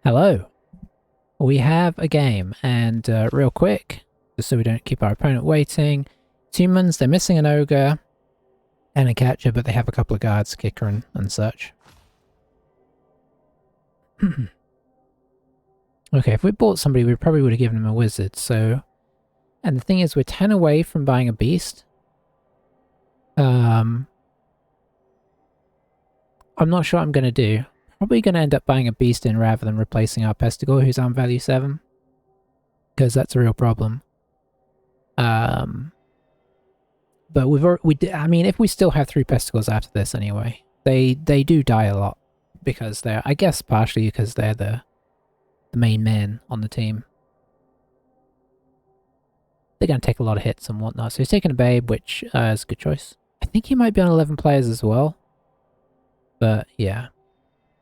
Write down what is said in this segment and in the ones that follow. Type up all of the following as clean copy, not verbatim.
Hello. We have a game, and real quick, just so we don't keep our opponent waiting. Humans, they're missing an ogre and a catcher, but they have a couple of guards, kicker and such. Okay, if we bought somebody, we probably would have given him a wizard, so... And the thing is, we're 10 away from buying a beast. I'm not sure what I'm going to do. Probably going to end up buying a beast in rather than replacing our Pestigore, who's on value 7. Because that's a real problem. But I mean, if we still have 3 Pestigores after this anyway, they do die a lot. Because they're, I guess partially because they're the main men on the team. They're going to take a lot of hits and whatnot. So he's taking a babe, which is a good choice. I think he might be on 11 players as well. But yeah.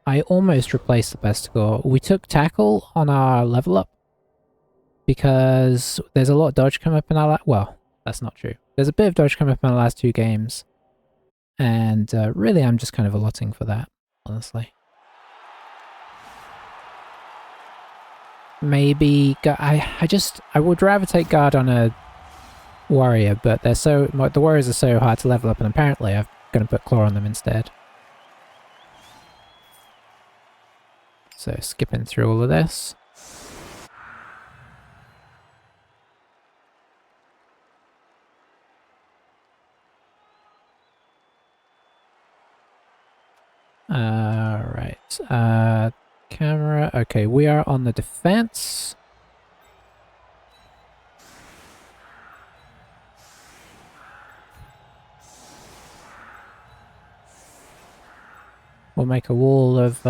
I almost replaced the Pestigore. We took tackle on our level up. Because there's a lot of dodge coming up in our well, that's not true. There's a bit of dodge coming up in the last 2 games. And really I'm just kind of allotting for that, honestly. Maybe I would rather take guard on a warrior, but the warriors are so hard to level up, and apparently I'm going to put claw on them instead. So skipping through all of this. Right. Camera. Okay, we are on the defense. We'll make a wall of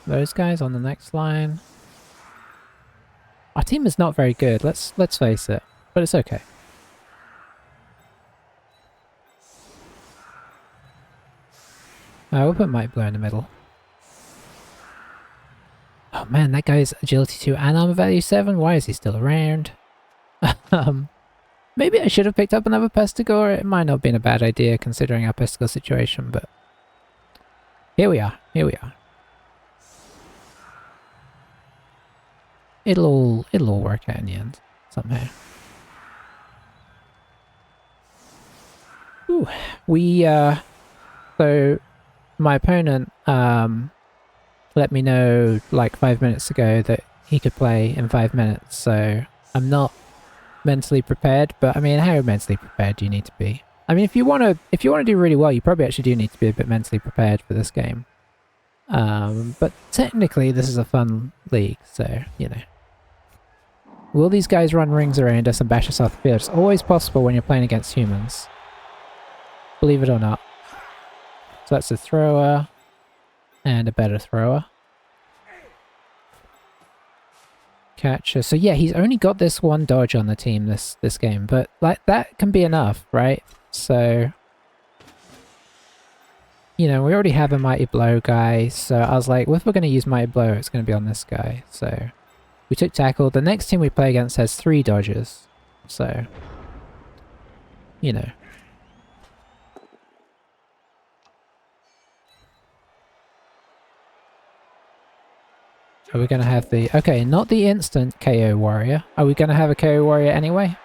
those guys on the next line. Our team is not very good, let's face it, but it's okay. We'll put Might Blow in the middle. Oh man, that guy's agility 2 and armor value 7? Why is he still around? Maybe I should have picked up another Pestigore. It might not have been a bad idea considering our Pestigore situation, but... Here we are. It'll all work out in the end, somehow. Ooh, so... My opponent let me know like 5 minutes ago that he could play in 5 minutes, so I'm not mentally prepared, but I mean, how mentally prepared do you need to be? I mean, if you want to do really well, you probably actually do need to be a bit mentally prepared for this game. But technically this is a fun league, so, you know. Will these guys run rings around us and bash us off the field? It's always possible when you're playing against humans. Believe it or not. So that's a thrower, and a better thrower. Catcher. So yeah, he's only got this one dodge on the team this game, but like that can be enough, right? So, you know, we already have a Mighty Blow guy, so I was like, well, if we're going to use Mighty Blow, it's going to be on this guy. So we took tackle. The next team we play against has 3 dodges, so, you know. Are we going to have the... Okay, not the instant KO warrior. Are we going to have a KO warrior anyway?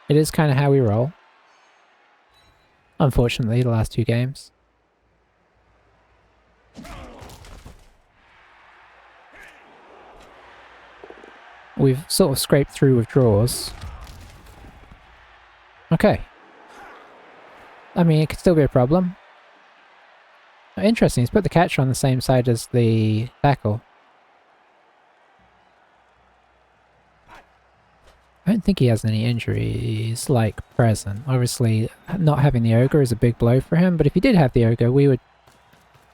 It is kind of how we roll. Unfortunately, the last 2 games. We've sort of scraped through with draws. Okay. I mean, it could still be a problem. Interesting, he's put the catcher on the same side as the tackle. I don't think he has any injuries, like, present. Obviously, not having the ogre is a big blow for him, but if he did have the ogre, we would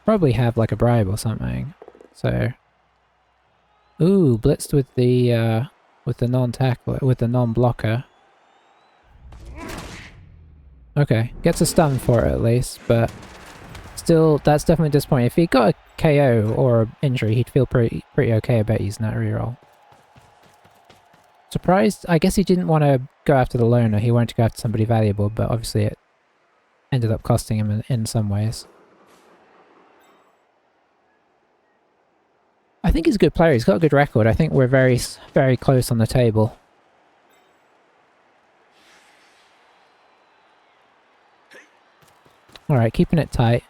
probably have, like, a bribe or something. So... Ooh, blitzed with the non-tackle, with the non-blocker. Okay, gets a stun for it at least, but... Still, that's definitely disappointing. If he got a KO or an injury, he'd feel pretty okay about using that reroll. Surprised? I guess he didn't want to go after the loner. He wanted to go after somebody valuable, but obviously it ended up costing him in some ways. think he's a good player. He's got a good record. I think we're very, very close on the table. Alright, keeping it tight.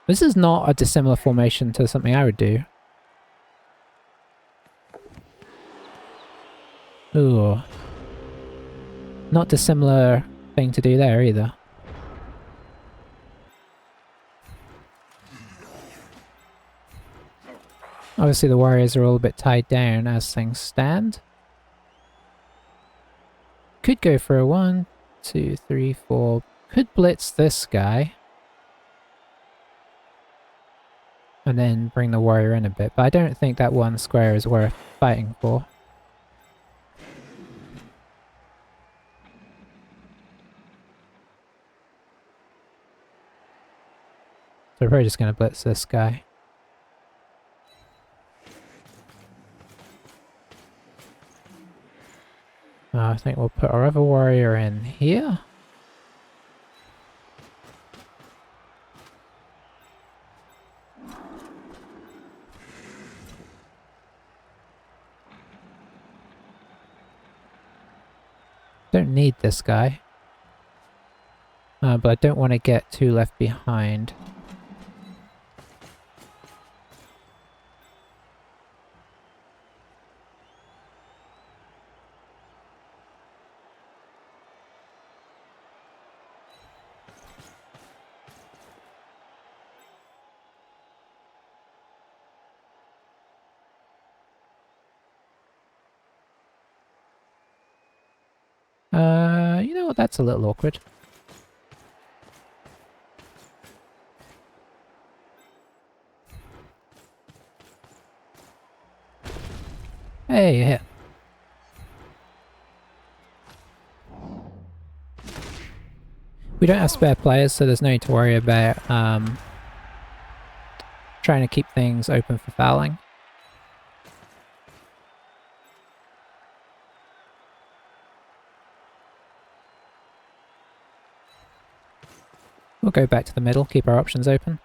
This is not a dissimilar formation to something I would do. Ooh. Not dissimilar thing to do there either. Obviously the warriors are all a bit tied down as things stand. Could go for a 1, 2, 3, 4. Could blitz this guy. And then bring the warrior in a bit. But I don't think that one square is worth fighting for. So we're probably just going to blitz this guy. I think we'll put our other warrior in here. Don't need this guy. But I don't want to get too left behind. You know what? That's a little awkward. Hey, you hit. We don't have spare players, so there's no need to worry about trying to keep things open for fouling. We'll go back to the middle, keep our options open.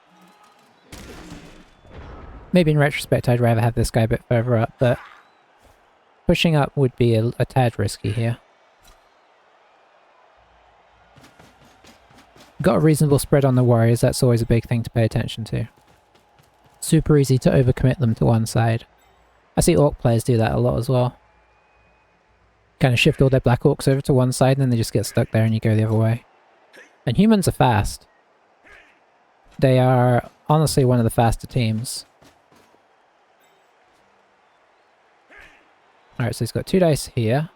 Maybe in retrospect I'd rather have this guy a bit further up, but pushing up would be a tad risky here. Got a reasonable spread on the warriors, that's always a big thing to pay attention to. Super easy to overcommit them to one side. I see orc players do that a lot as well. Kind of shift all their black orcs over to one side and then they just get stuck there and you go the other way. And humans are fast. They are honestly one of the faster teams. Alright, so he's got 2 dice here.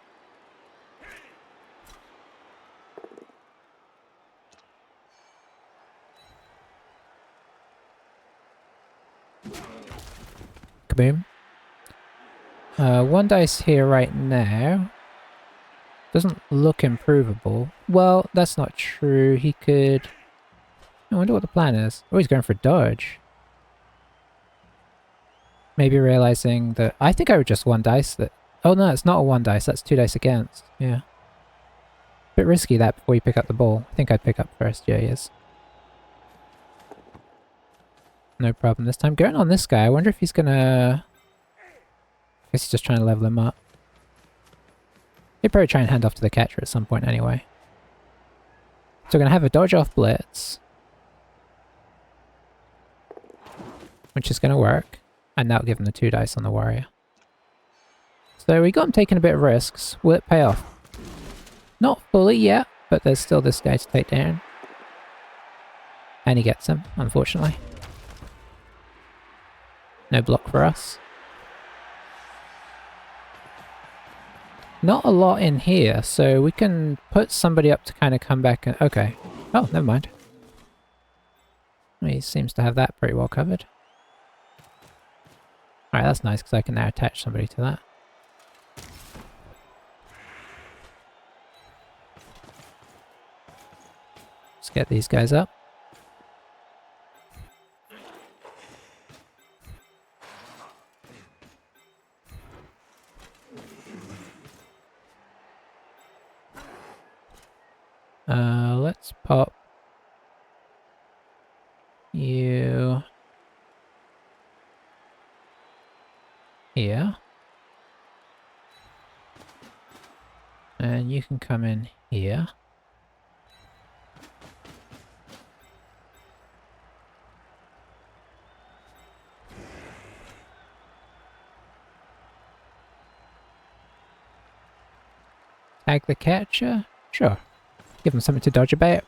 Kaboom. 1 dice here right now. Doesn't look improvable. Well, that's not true. He could... I wonder what the plan is. Oh, he's going for dodge. Maybe realizing that... I think I would just 1 dice that... Oh no, it's not a 1 dice. That's 2 dice against. Yeah. Bit risky that before you pick up the ball. I think I'd pick up first. Yeah, he is. No problem this time. Going on this guy. I wonder if he's gonna... I guess he's just trying to level him up. He'll probably try and hand off to the catcher at some point anyway. So we're going to have a dodge off blitz. Which is going to work. And that'll give him the 2 dice on the warrior. So we got him taking a bit of risks. Will it pay off? Not fully yet, but there's still this guy to take down. And he gets him, unfortunately. No block for us. Not a lot in here, so we can put somebody up to kind of come back and... Okay. Oh, never mind. He seems to have that pretty well covered. Alright, that's nice, because I can now attach somebody to that. Let's get these guys up. Let's pop you. here. And you can come in here. Tag the catcher? Sure. Give him something to dodge about.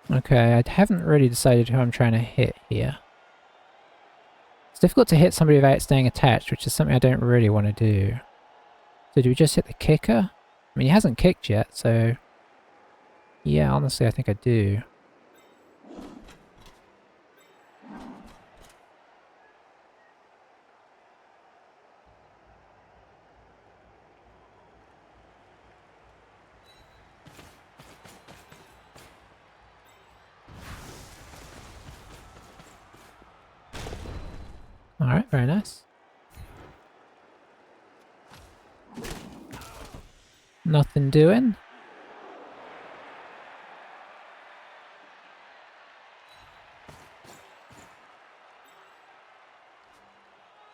Okay, I haven't really decided who I'm trying to hit here. It's difficult to hit somebody without staying attached, which is something I don't really want to do. So do we just hit the kicker? I mean, he hasn't kicked yet, so... Yeah, honestly, I think I do. Alright, very nice. Nothing doing.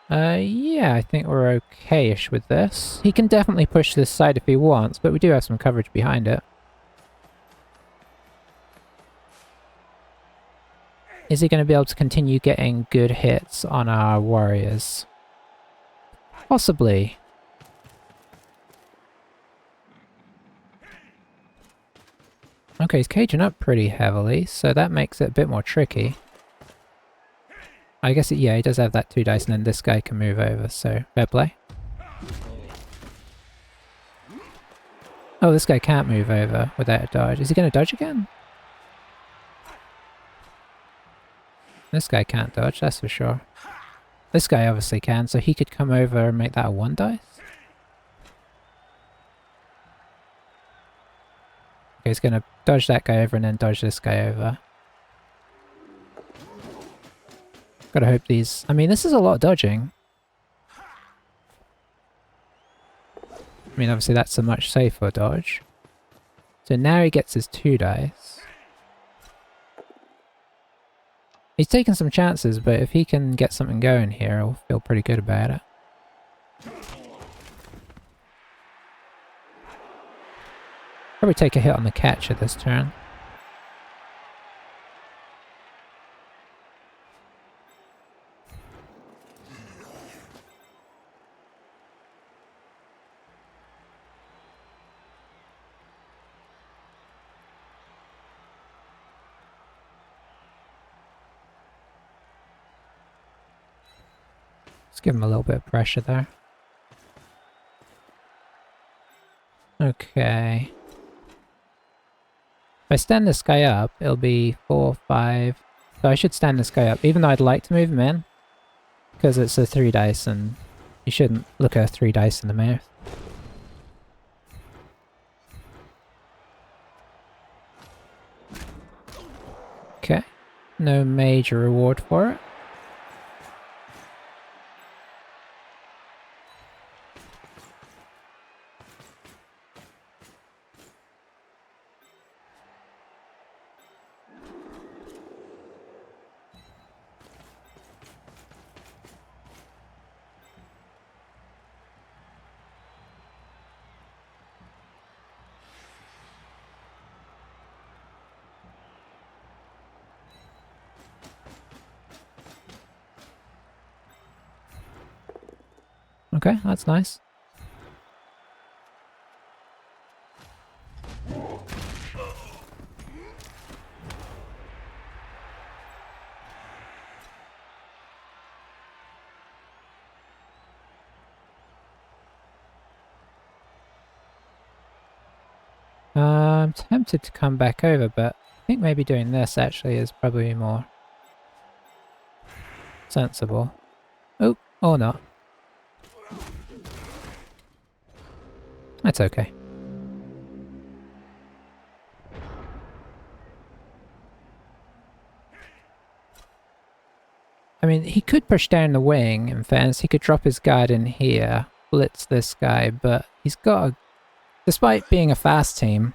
Yeah, I think we're okay-ish with this. He can definitely push this side if he wants, but we do have some coverage behind it. Is he going to be able to continue getting good hits on our warriors? Possibly. Okay, he's caging up pretty heavily, so that makes it a bit more tricky. I guess, yeah, he does have that 2 dice, and then this guy can move over, so fair play. Oh, this guy can't move over without a dodge. Is he going to dodge again? This guy can't dodge, that's for sure. This guy obviously can, so he could come over and make that a 1 dice. Okay, he's going to dodge that guy over and then dodge this guy over. Gotta hope these... I mean, this is a lot of dodging. I mean, obviously that's a much safer dodge. So now he gets his 2 dice. He's taking some chances, but if he can get something going here, I'll feel pretty good about it. Probably take a hit on the catcher this turn. Let's give him a little bit of pressure there. Okay. If I stand this guy up, it'll be 4, 5... So I should stand this guy up, even though I'd like to move him in. Because it's a 3 dice and you shouldn't look at a 3 dice in the mouth. Okay. No major reward for it. Okay, that's nice. I'm tempted to come back over, but I think maybe doing this actually is probably more sensible. Oh, or not. That's okay. I mean, he could push down the wing, in fairness. He could drop his guard in here, blitz this guy, but he's got a... Despite being a fast team,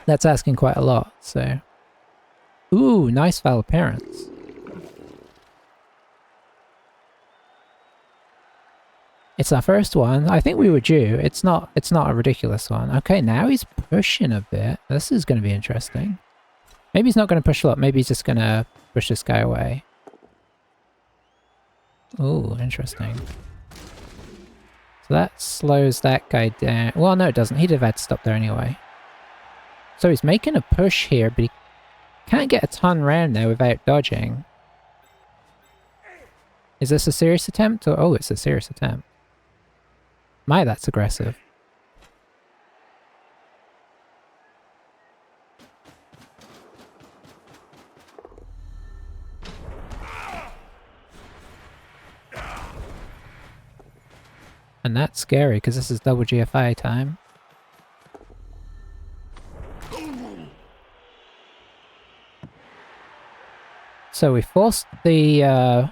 that's asking quite a lot, so... Ooh, nice foul appearance. It's our first one. I think we were due. It's not a ridiculous one. Okay, now he's pushing a bit. This is going to be interesting. Maybe he's not going to push a lot. Maybe he's just going to push this guy away. Ooh, interesting. So that slows that guy down. Well, no, it doesn't. He'd have had to stop there anyway. So he's making a push here, but he can't get a ton round there without dodging. Is this a serious attempt? Or, oh, it's a serious attempt. My, that's aggressive. And that's scary, because this is double GFI time. So we forced the,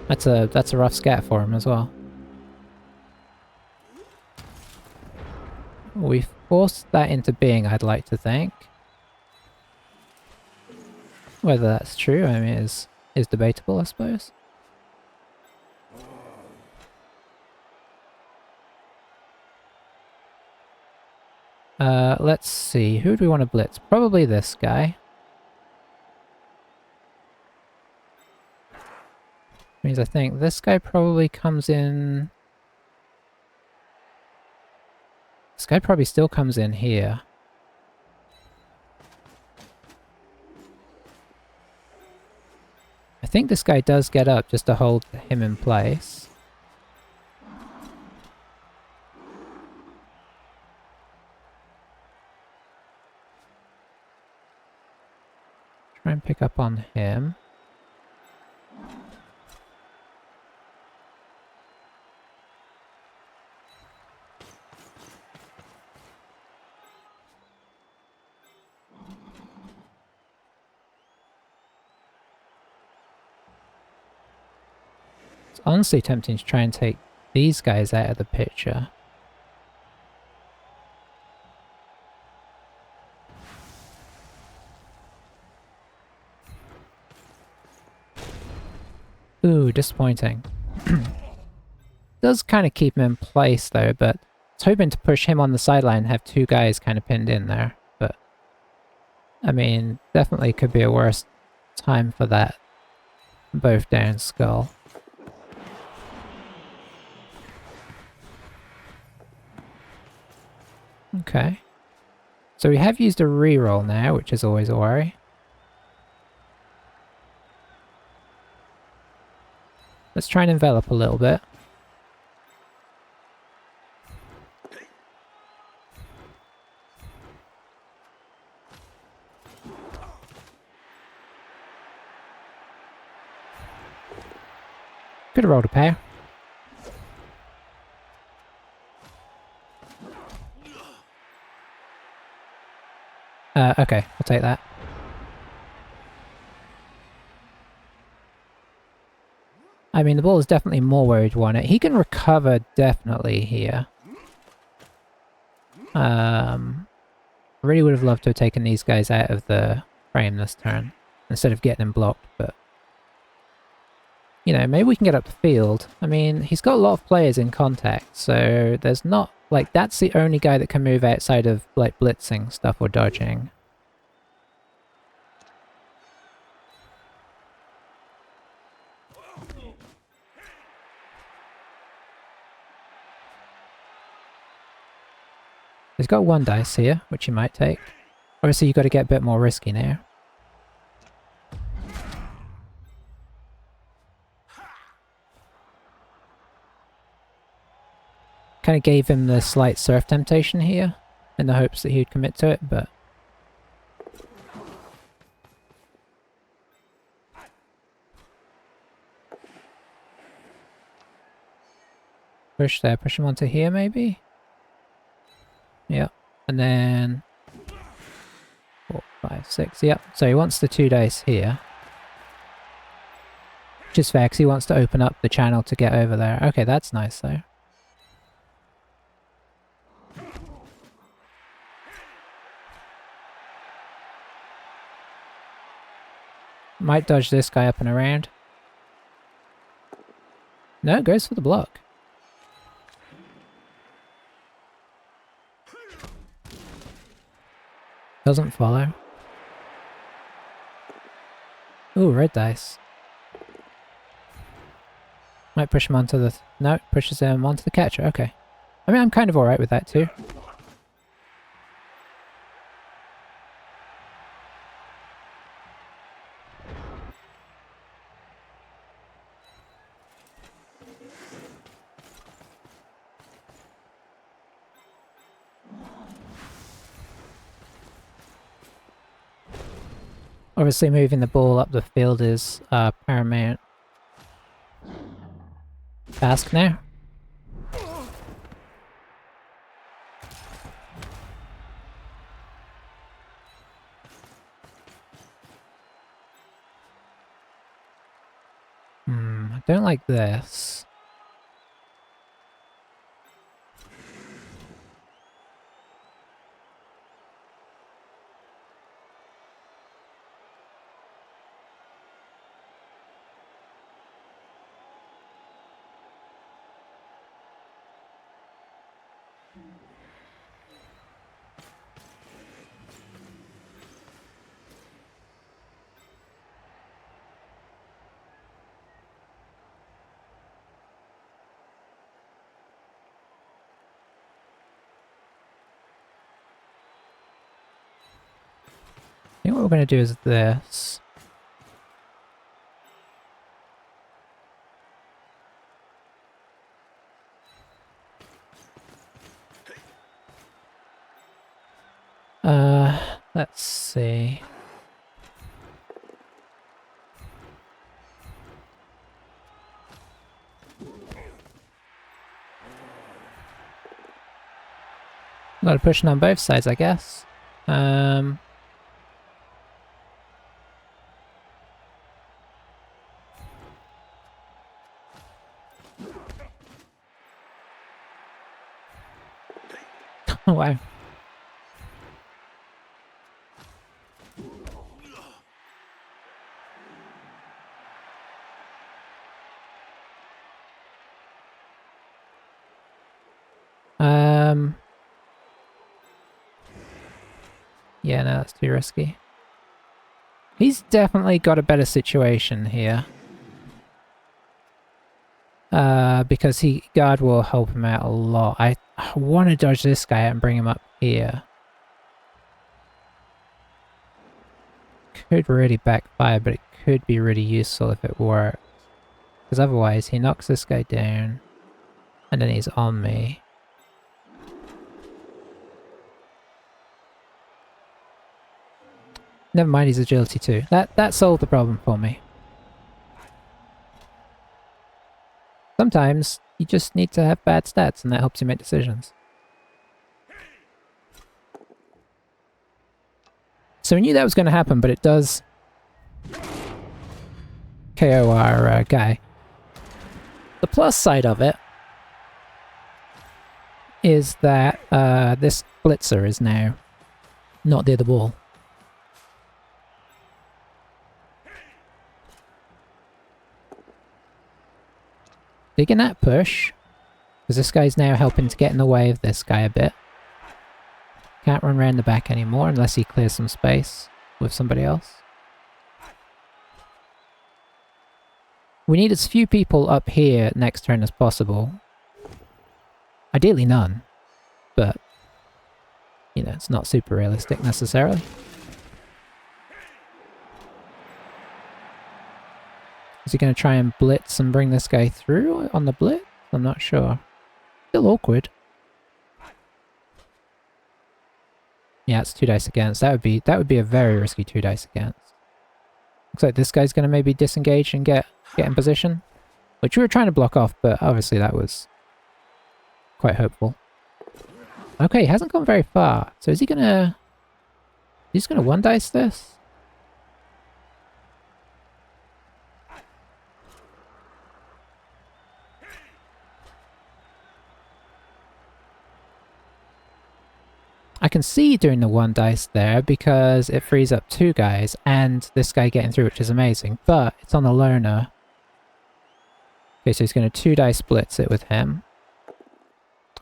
that's a rough scat for him as well. We forced that into being, I'd like to think. Whether that's true, I mean, is debatable, I suppose. Let's see, who do we want to blitz? Probably this guy. Means I think this guy probably comes in... This guy probably still comes in here. I think this guy does get up just to hold him in place. Try and pick up on him. It's honestly tempting to try and take these guys out of the picture. Ooh, disappointing. Does kind of keep him in place though, but I was hoping to push him on the sideline and have two guys kind of pinned in there. But, I mean, definitely could be a worse time for that both down skull. Okay. So we have used a reroll now, which is always a worry. Let's try and envelop a little bit. Could have rolled a pair. Okay, I'll take that. I mean, the ball is definitely more where he'd want it. He can recover definitely here. Really would have loved to have taken these guys out of the frame this turn instead of getting them blocked, but you know, maybe we can get up the field. I mean, he's got a lot of players in contact, so there's not, like, that's the only guy that can move outside of, like, blitzing stuff or dodging. He's got one dice here, which he might take. Obviously, you've got to get a bit more risky now. Kind of gave him the slight surf temptation here, in the hopes that he'd commit to it, but... Push there, push him onto here maybe? Yep, and then... 4, 5, 6, yep. So he wants the 2 dice here. Which is fair, because he wants to open up the channel to get over there. Okay, that's nice though. Might dodge this guy up and around. No, goes for the block. Doesn't follow. Ooh, red dice. Might push him onto the... No, pushes him onto the catcher. Okay. I mean, I'm kind of alright with that too. Obviously moving the ball up the field is paramount task now. I don't like this. I think what we're going to do is this. Let's see. A lot of pushing on both sides, I guess. Oh, wow. Yeah, no, that's too risky. He's definitely got a better situation here. Because guard will help him out a lot. I want to dodge this guy out and bring him up here. Could really backfire, but it could be really useful if it works. Because otherwise, he knocks this guy down, and then he's on me. Never mind, he's agility too. That solved the problem for me. Sometimes you just need to have bad stats, and that helps you make decisions. So we knew that was going to happen, but it does KO our guy. The plus side of it is that this blitzer is now not near the ball. Digging that push, because this guy's now helping to get in the way of this guy a bit. Can't run around the back anymore unless he clears some space with somebody else. We need as few people up here next turn as possible. Ideally none, but, you know, it's not super realistic necessarily. Is he going to try and blitz and bring this guy through on the blitz? I'm not sure. Still awkward. Yeah, it's 2 dice against. That would be a very risky 2 dice against. Looks like this guy's going to maybe disengage and get in position, which we were trying to block off, but obviously that was quite hopeful. Okay, he hasn't gone very far. So is he gonna... He's gonna 1 dice this? I can see doing the 1 dice there because it frees up 2 guys and this guy getting through, which is amazing, but it's on the loner. Okay, so he's going to 2 dice splits it with him.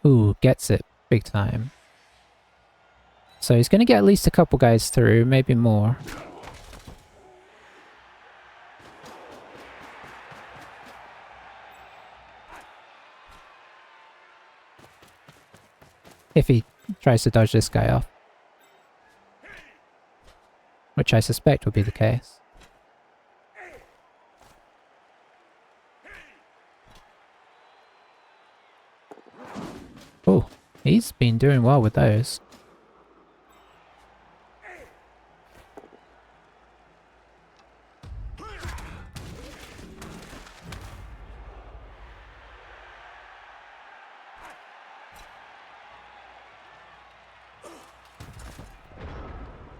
Ooh, gets it big time. So he's going to get at least a couple guys through, maybe more. If he tries to dodge this guy off. Which I suspect would be the case. Oh, he's been doing well with those.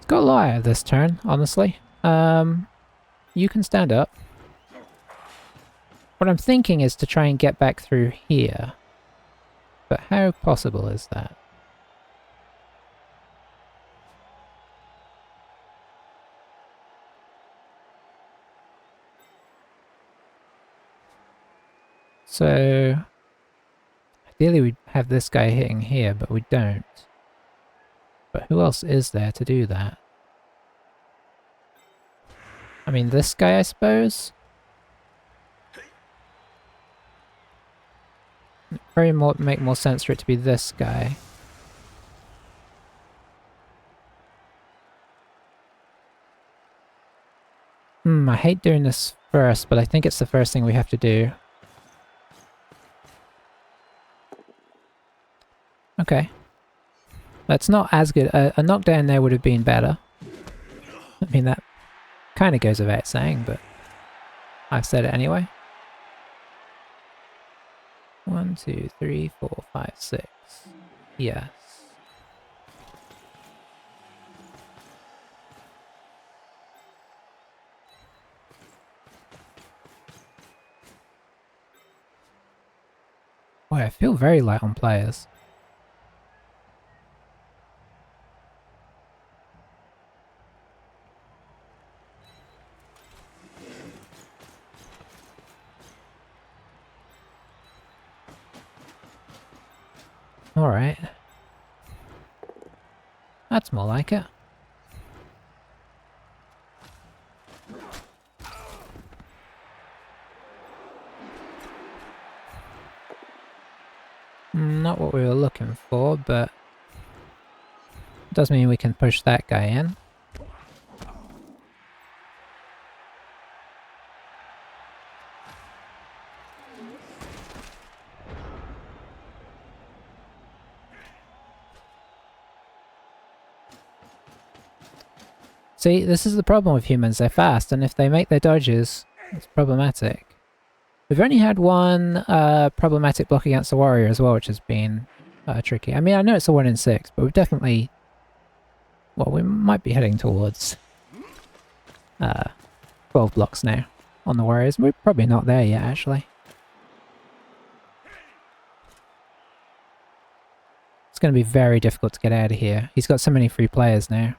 Got a lot out of this turn, honestly. You can stand up. What I'm thinking is to try and get back through here. But how possible is that? So, ideally we'd have this guy hitting here, but we don't. But who else is there to do that? I mean, this guy, I suppose? It'd probably make more sense for it to be this guy. I hate doing this first, but I think it's the first thing we have to do. Okay. That's not as good. A knockdown there would have been better. I mean, that kind of goes without saying, but I've said it anyway. 1, 2, 3, 4, 5, 6. Yes. Boy, I feel very light on players. Alright. That's more like it. Not what we were looking for, but it does mean we can push that guy in. See, this is the problem with humans, they're fast, and if they make their dodges, it's problematic. We've only had one problematic block against the warrior as well, which has been tricky. I mean, I know it's a 1 in 6, but we've definitely... Well, we might be heading towards 12 blocks now on the warriors. We're probably not there yet, actually. It's going to be very difficult to get out of here. He's got so many free players now.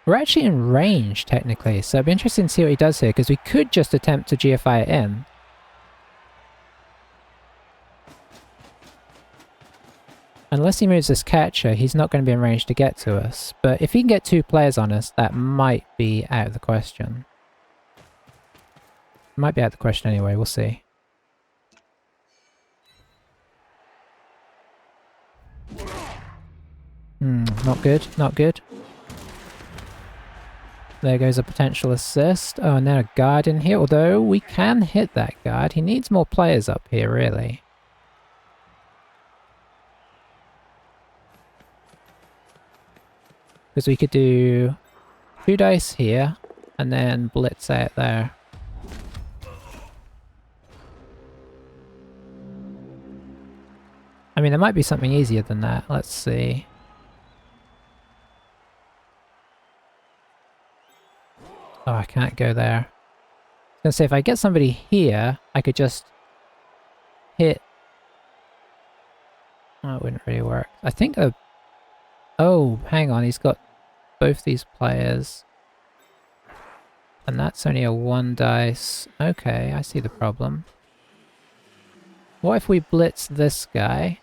We're actually in range, technically, so it'd be interesting to see what he does here, because we could just attempt to GFI it in. Unless he moves this catcher, he's not going to be in range to get to us. But if he can get 2 players on us, that might be out of the question. Might be out of the question anyway, we'll see. Not good, not good. There goes a potential assist. Oh, now a guard in here, although we can hit that guard. He needs more players up here, really. Because we could do 2 dice here, and then blitz out there. I mean, there might be something easier than that. Let's see. Oh, I can't go there. I was gonna say, if I get somebody here, I could just hit... Oh, it wouldn't really work. I think a... Oh, hang on, he's got both these players. And that's only a 1 dice. Okay, I see the problem. What if we blitz this guy?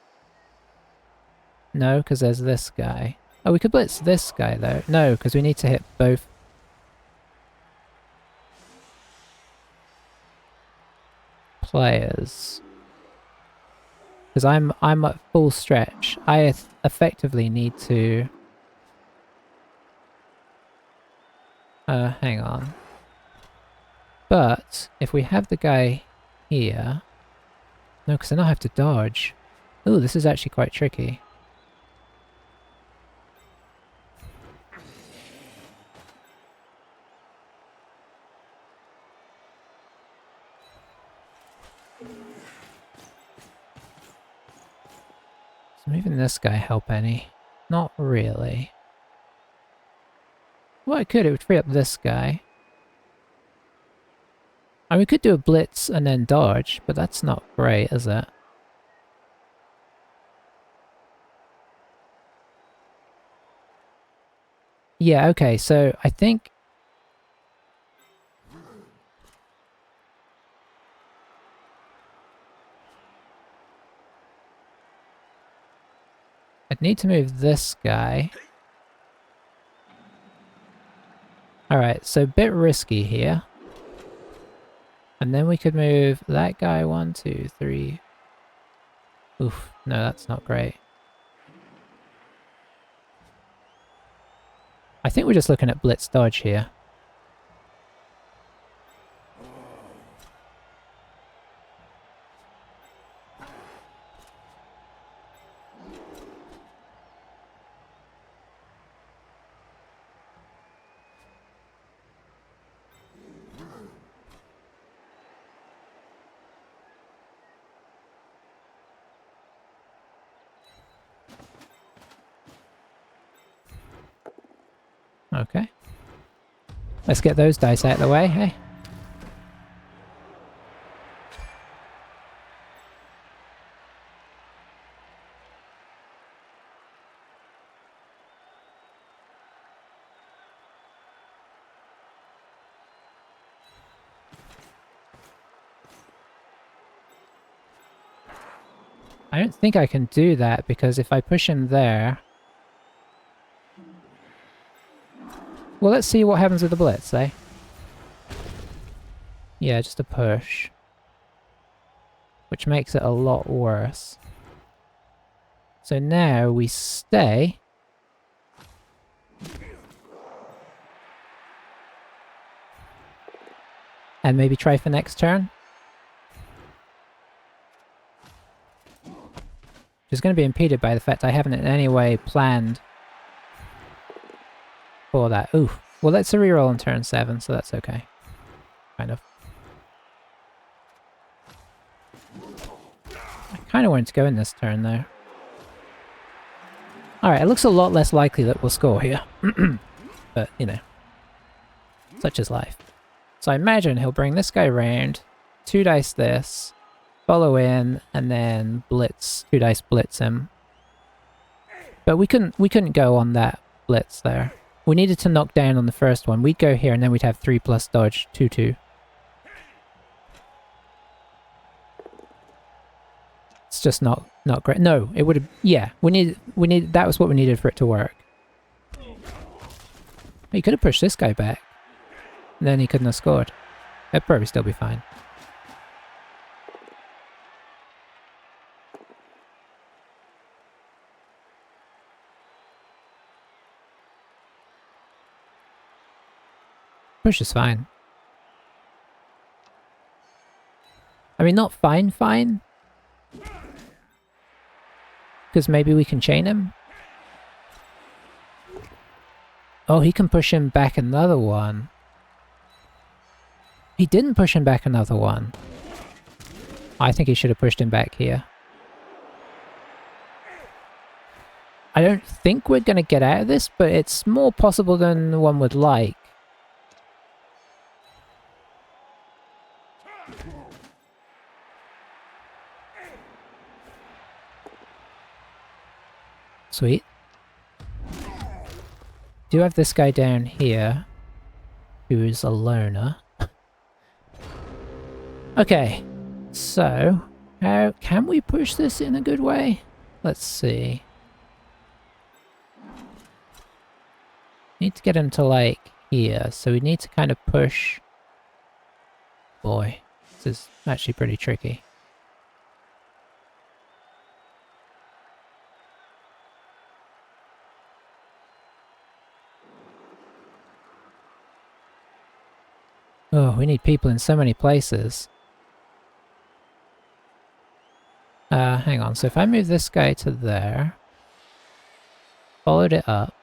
No, because there's this guy. Oh, we could blitz this guy, though. No, because we need to hit both. Players. Because I'm at full stretch. I effectively need to... hang on. But, if we have the guy here... No, because then I have to dodge. Ooh, this is actually quite tricky. Does moving this guy help any? Not really. Well, it could. It would free up this guy. I mean, we could do a blitz and then dodge, but that's not great, is it? Yeah, okay, so I think... I'd need to move this guy. Alright, so a bit risky here. And then we could move that guy 1, 2, 3. Oof, no, that's not great. I think we're just looking at blitz dodge here. Okay. Let's get those dice out of the way, hey? I don't think I can do that because if I push him there... Well, let's see what happens with the blitz, eh? Yeah, just a push. Which makes it a lot worse. So now we stay. And maybe try for next turn. Which is going to be impeded by the fact I haven't in any way planned for that. Ooh. Well, that's a reroll on turn 7, so that's okay. Kind of. I kind of wanted to go in this turn, though. Alright, it looks a lot less likely that we'll score here. But, you know. Such is life. So I imagine he'll bring this guy round, 2 dice this, follow in, and then blitz, 2 dice blitz him. But we couldn't go on that blitz there. We needed to knock down on the first one. We'd go here and then we'd have 3 plus dodge, 2-2. It's just not great. No, it would have... Yeah, we need... That was what we needed for it to work. You could have pushed this guy back. And then he couldn't have scored. It'd probably still be fine. Push is fine. I mean, not fine, fine. Because maybe we can chain him. Oh, he can push him back another one. He didn't push him back another one. I think he should have pushed him back here. I don't think we're going to get out of this, but it's more possible than one would like. Sweet. Do have this guy down here, who is a loner. Okay, so how can we push this in a good way? Let's see. Need to get him to like here, so we need to kind of push. Boy, this is actually pretty tricky. Oh, we need people in so many places. Hang on, so if I move this guy to there, followed it up.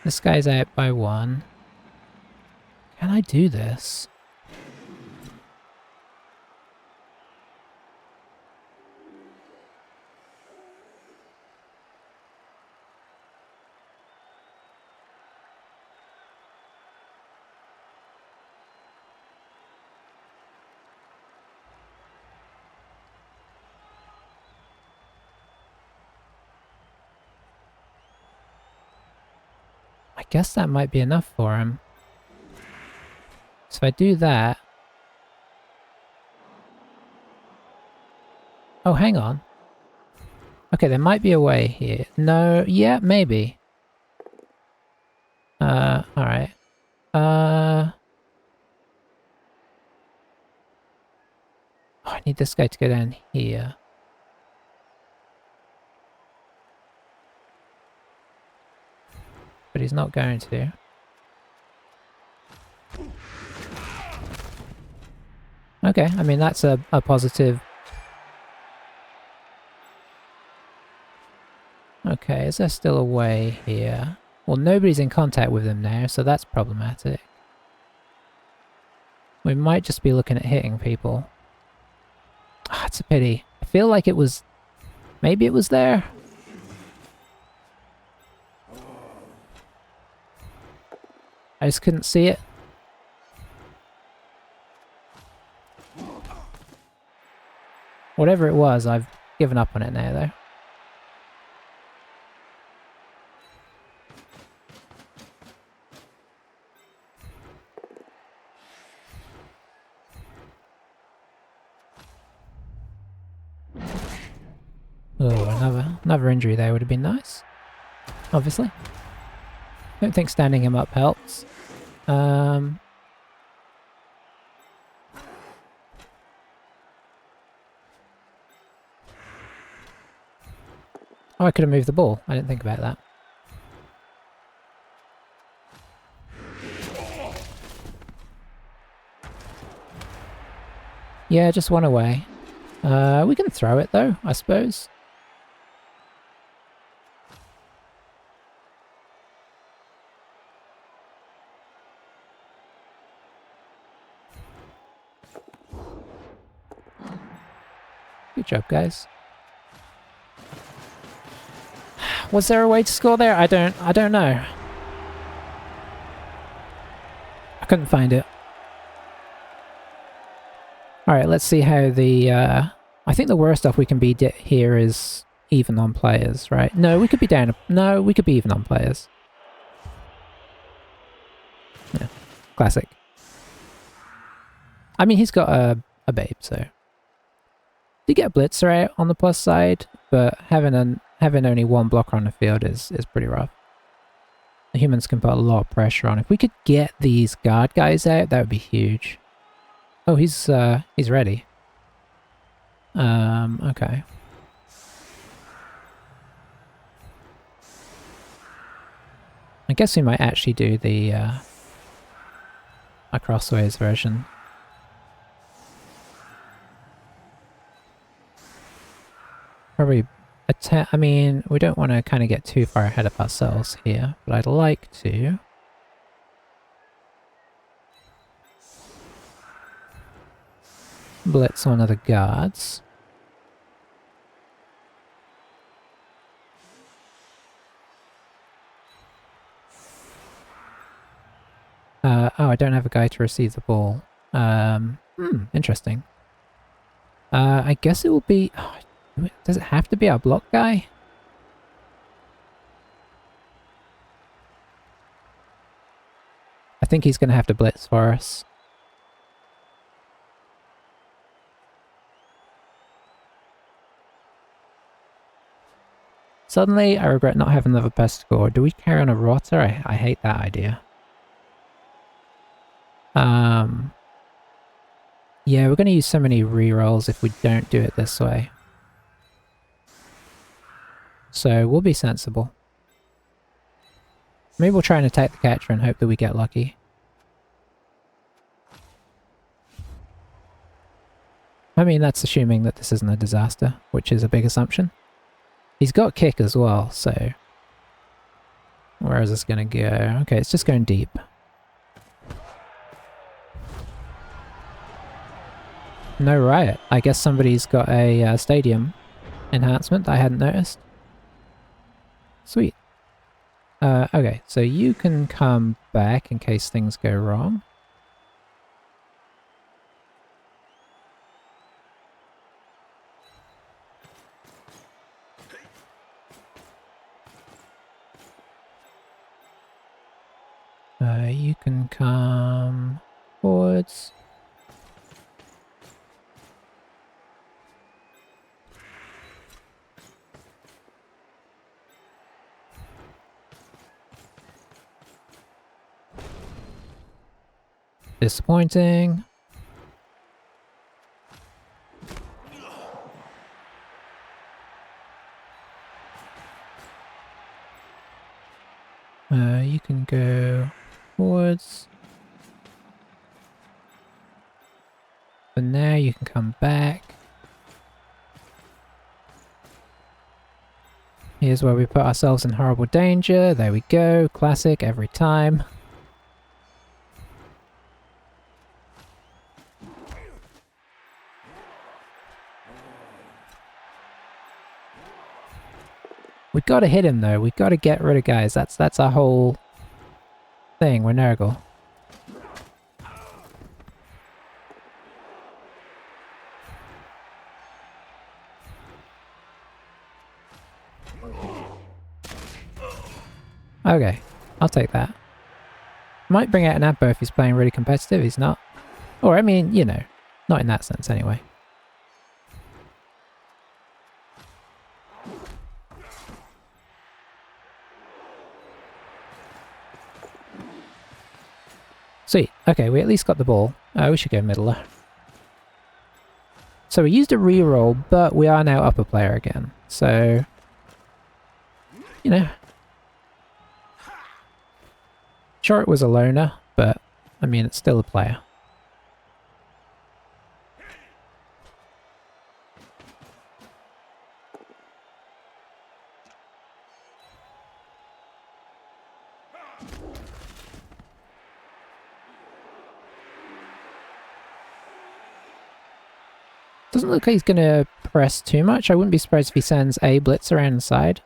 This guy's out by 1. Can I do this? I guess that might be enough for him. So if I do that... Oh, hang on. Okay, there might be a way here. No, yeah, maybe. Alright. Oh, I need this guy to go down here. But he's not going to. Okay, I mean, that's a positive. Okay, is there still a way here? Well, nobody's in contact with him now, so that's problematic. We might just be looking at hitting people. Ah, it's a pity. I feel like it was... Maybe it was there? I just couldn't see it. Whatever it was, I've given up on it now, though. Oh, another injury there would have been nice. Obviously. Don't think standing him up helps. Oh, I could have moved the ball. I didn't think about that. Yeah, just one away. We can throw it though, I suppose. Good job, guys. Was there a way to score there? I don't know. I couldn't find it. Alright, let's see how the... I think the worst off we can be here is even on players, right? No, we could be down... No, we could be even on players. Yeah, classic. I mean, he's got a babe, so... Did get a blitzer out on the plus side, but having only one blocker on the field is pretty rough. The humans can put a lot of pressure on. If we could get these guard guys out, that would be huge. Oh, he's ready. Okay. I guess we might actually do the a crossways version. Probably I mean, we don't want to kind of get too far ahead of ourselves here, but I'd like to. blitz one of the guards. Oh, I don't have a guy to receive the ball. Interesting. I guess it will be... Oh, does it have to be our block guy? I think he's going to have to blitz for us. Suddenly, I regret not having another best score. Do we carry on a rotter? I hate that idea. Yeah, we're going to use so many rerolls if we don't do it this way. So we'll be sensible. Maybe we'll try and attack the catcher and hope that we get lucky. I mean, that's assuming that this isn't a disaster, which is a big assumption. He's got kick as well, so... Where is this going to go? Okay, it's just going deep. No riot. I guess somebody's got a stadium enhancement I hadn't noticed. Sweet. Okay, so you can come back in case things go wrong. You can come forwards. Disappointing. You can go forwards. For now, you can come back. Here's where we put ourselves in horrible danger. There we go. Classic every time. We've got to hit him though. We've got to get rid of guys. That's our whole thing. We're Nurgle. Okay, I'll take that. Might bring out an Abbo if he's playing really competitive. He's not. Or, I mean, you know, not in that sense anyway. Sweet. Okay, we at least got the ball. We should go middler. So we used a reroll, but we are now upper player again. So, you know. Sure, it was a loner, but, I mean, it's still a player. Doesn't look like he's going to press too much. I wouldn't be surprised if he sends a blitz around the side.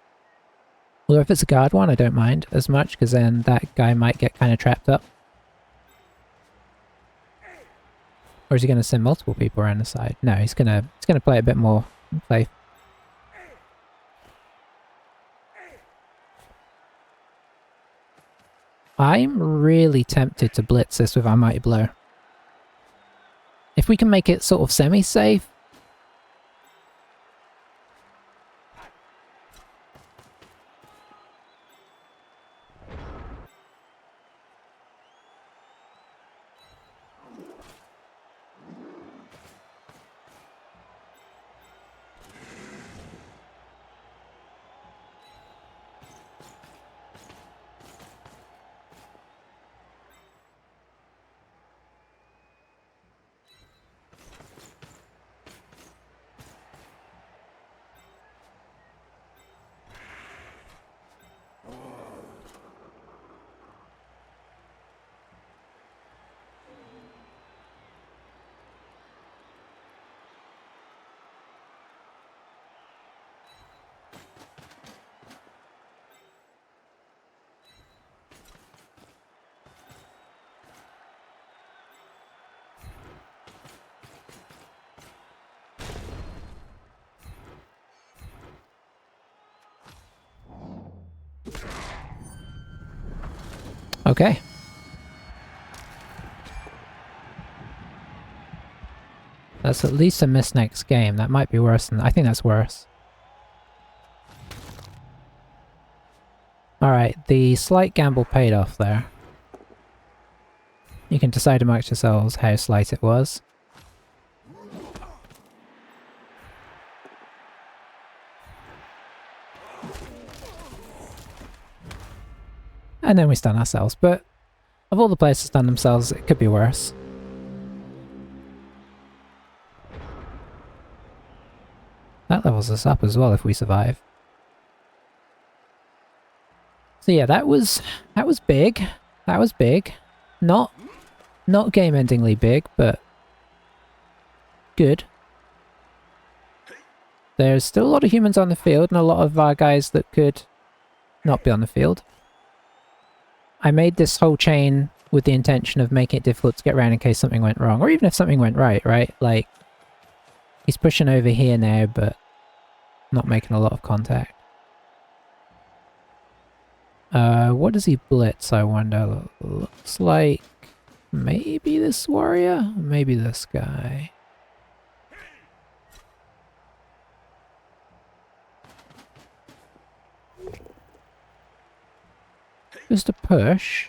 Although if it's a guard one, I don't mind as much, because then that guy might get kind of trapped up. Or is he going to send multiple people around the side? No, he's gonna play a bit more. Play. I'm really tempted to blitz this with our Mighty Blow. If we can make it sort of semi-safe. Okay. That's at least a miss next game. That might be worse than... I think that's worse. Alright, the slight gamble paid off there. You can decide amongst yourselves how slight it was. And then we stun ourselves, but of all the players to stun themselves, it could be worse. That levels us up as well if we survive. So yeah, that was big. That was big. Not game-endingly big, but good. There's still a lot of humans on the field and a lot of our guys that could not be on the field. I made this whole chain with the intention of making it difficult to get around in case something went wrong, or even if something went right, right? Like, he's pushing over here now, but not making a lot of contact. What does he blitz, I wonder? Looks like maybe this warrior? Maybe this guy. Just a push.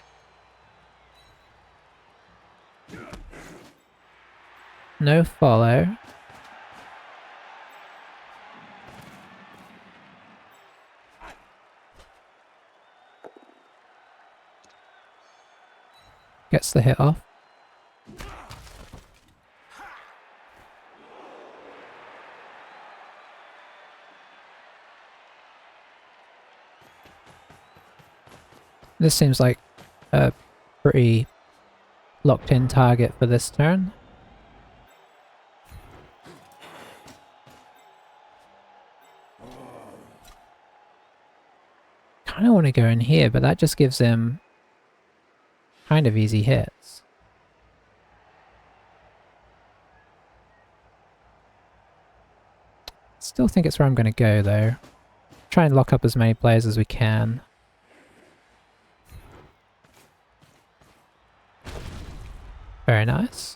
No follow. Gets the hit off. This seems like a pretty locked-in target for this turn. Kind of want to go in here, but that just gives him kind of easy hits. Still think it's where I'm going to go though. Try and lock up as many players as we can. Very nice.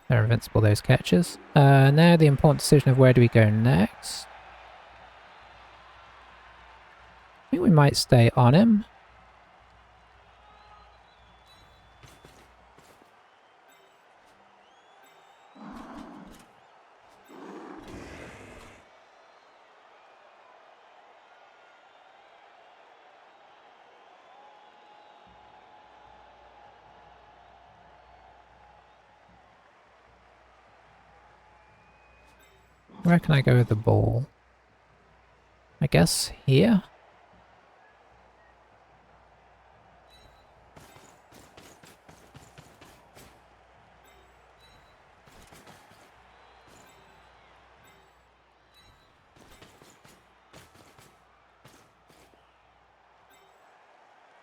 They're invincible, those catches. Now the important decision of where do we go next. I think we might stay on him. Where can I go with the ball? I guess here?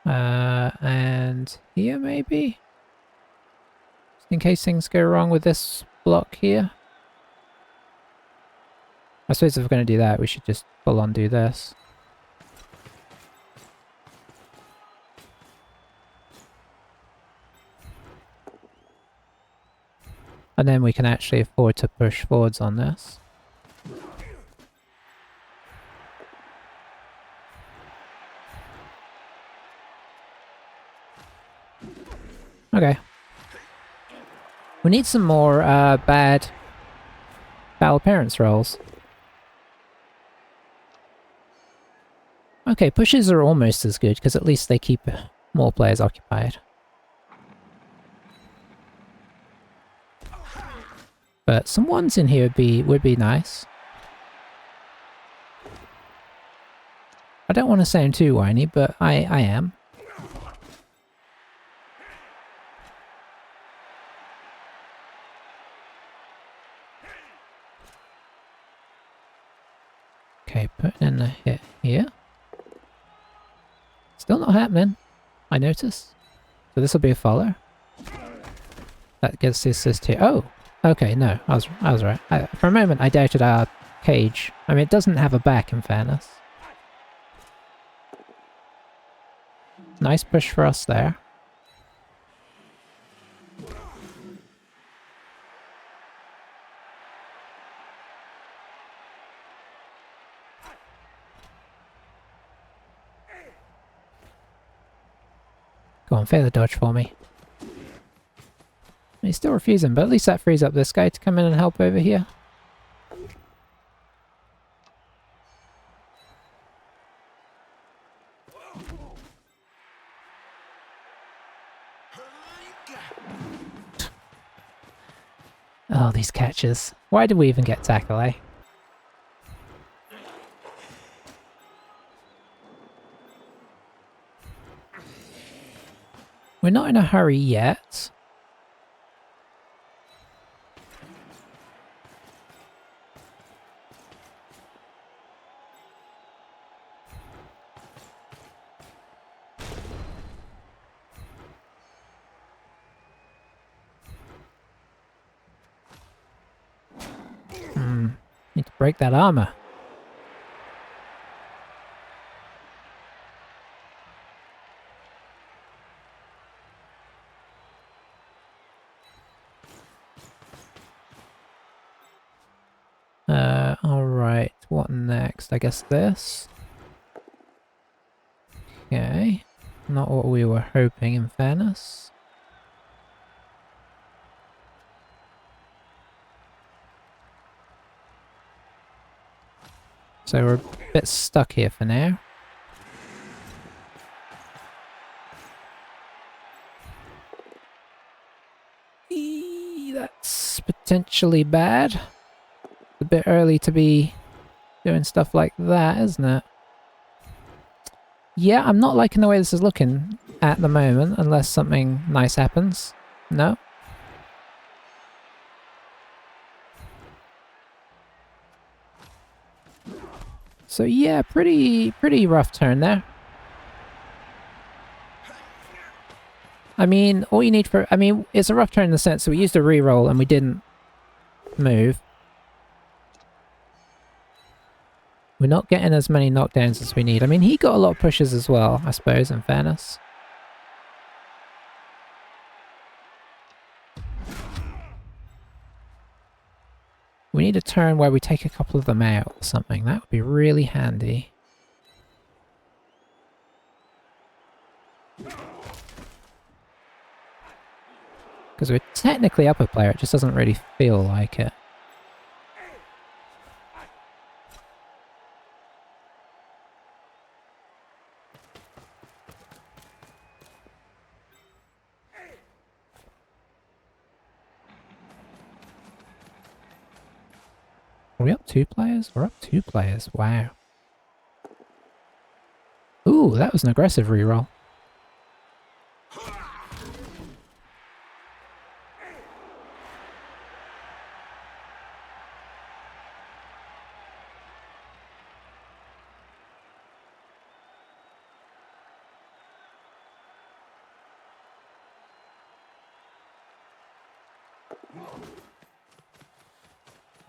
And here maybe? Just in case things go wrong with this block here. I suppose if we're going to do that, we should just full on do this. And then we can actually afford to push forwards on this. Okay. We need some more bad battle appearance rolls. Okay, pushes are almost as good, because at least they keep more players occupied. But some ones in here would be nice. I don't want to sound too whiny, but I am. Okay, putting in the hit here. Still not happening, I notice. So this will be a follow. That gets the assist here. Oh! Okay, no, I was right. For a moment I doubted our cage. I mean, it doesn't have a back, in fairness. Nice push for us there. Go on, fail the dodge for me. He's still refusing, but at least that frees up this guy to come in and help over here. Oh, these catches. Why did we even get tackle, eh? We're not in a hurry yet. Need to break that armor. Alright, what next? I guess this? Okay. Not what we were hoping, in fairness. So we're a bit stuck here for now. That's potentially bad. A bit early to be doing stuff like that, isn't it? Yeah, I'm not liking the way this is looking at the moment, unless something nice happens. No? So yeah, pretty rough turn there. I mean, all you need for... I mean, it's a rough turn in the sense that we used a reroll and we didn't move. We're not getting as many knockdowns as we need. I mean, he got a lot of pushes as well, I suppose, in fairness. We need a turn where we take a couple of them out or something. That would be really handy. Because we're technically up a player, it just doesn't really feel like it. Are we up 2 players? We're up 2 players. Wow. Ooh, that was an aggressive reroll.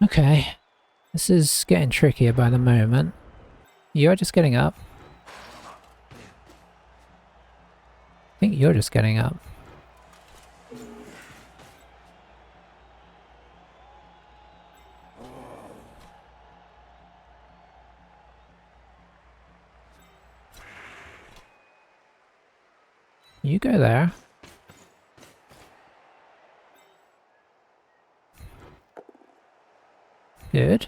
Okay. This is getting trickier by the moment. You're just getting up. I think you're just getting up. You go there. Good.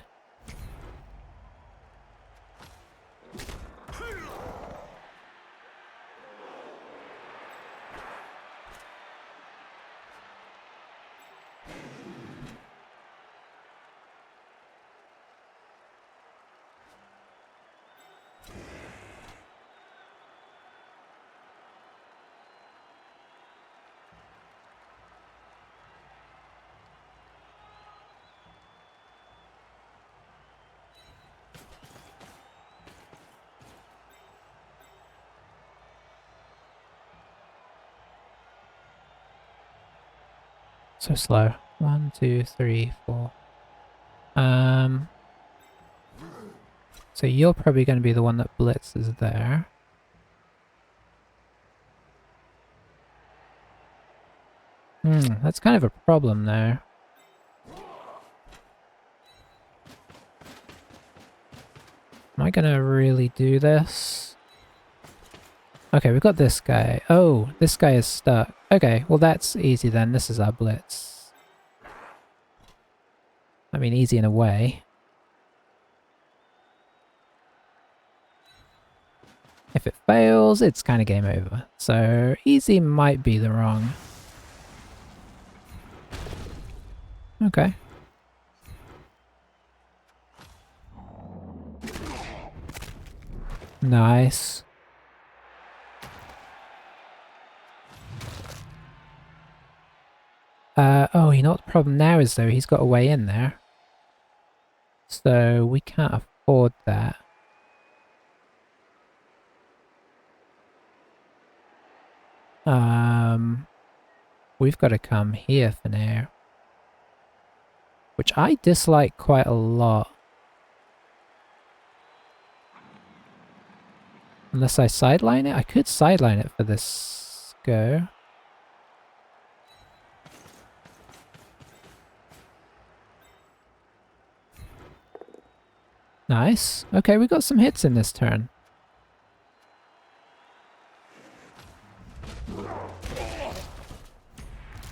So slow. 1, 2, 3, 4. So you're probably going to be the one that blitzes there. That's kind of a problem there. Am I gonna really do this? Okay, we've got this guy. Oh, this guy is stuck. Okay, well that's easy then. This is our blitz. I mean, easy in a way. If it fails, it's kind of game over. So easy might be the wrong. Okay. Nice. Oh, you know what the problem now is though? He's got a way in there. So we can't afford that. We've got to come here for now. Which I dislike quite a lot. Unless I sideline it? I could sideline it for this go. Nice. Okay, we got some hits in this turn.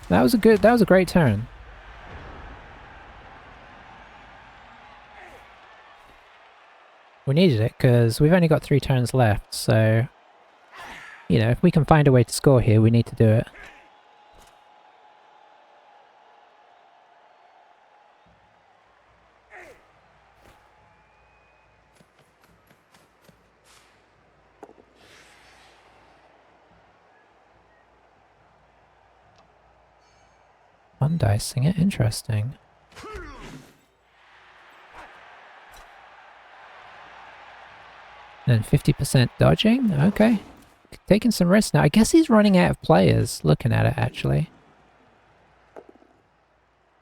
That was a great turn. We needed it because we've only got 3 turns left, so you know, if we can find a way to score here, we need to do it. Undicing it, interesting. And 50% dodging? Okay. Taking some risks now. I guess he's running out of players, looking at it actually.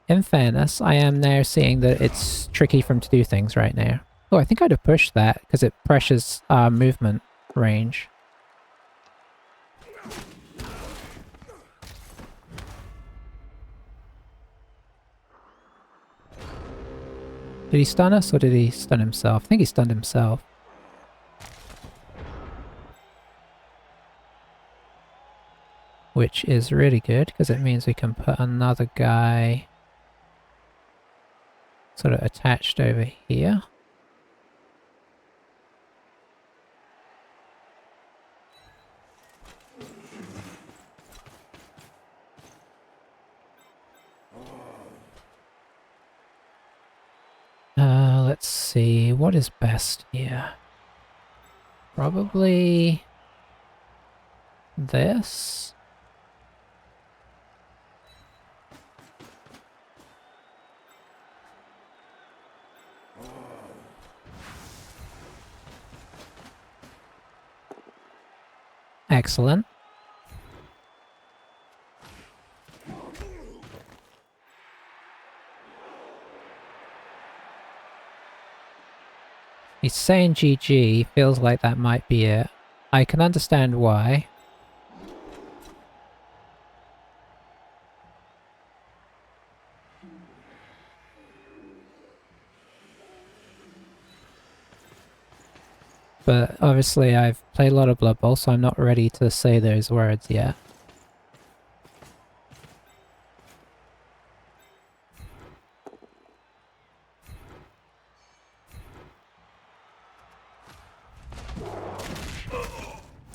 In fairness, I am now seeing that it's tricky for him to do things right now. Oh, I think I'd have pushed that because it pressures our movement range. Did he stun us or did he stun himself? I think he stunned himself. Which is really good because it means we can put another guy sort of attached over here. Let's see, what is best here? Probably this? Excellent. He's saying GG, feels like that might be it. I can understand why. But obviously I've played a lot of Blood Bowl, so I'm not ready to say those words yet.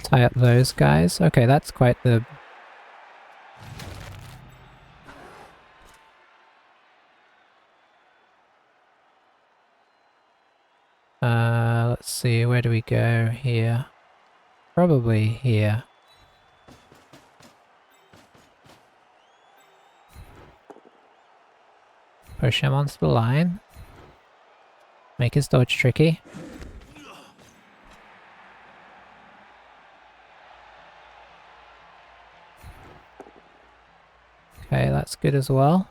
Tie up those guys. Okay, that's quite the... let's see, where do we go here? Probably here. Push him onto the line. Make his dodge tricky. Okay, that's good as well.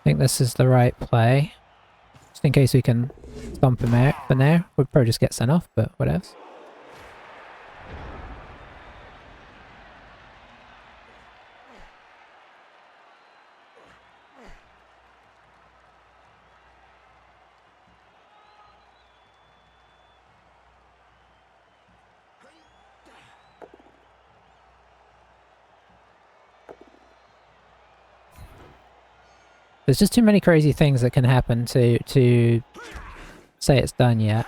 think this is the right play. Just in case we can stomp him out for now. We'd probably just get sent off, but whatever. There's just too many crazy things that can happen to say it's done yet.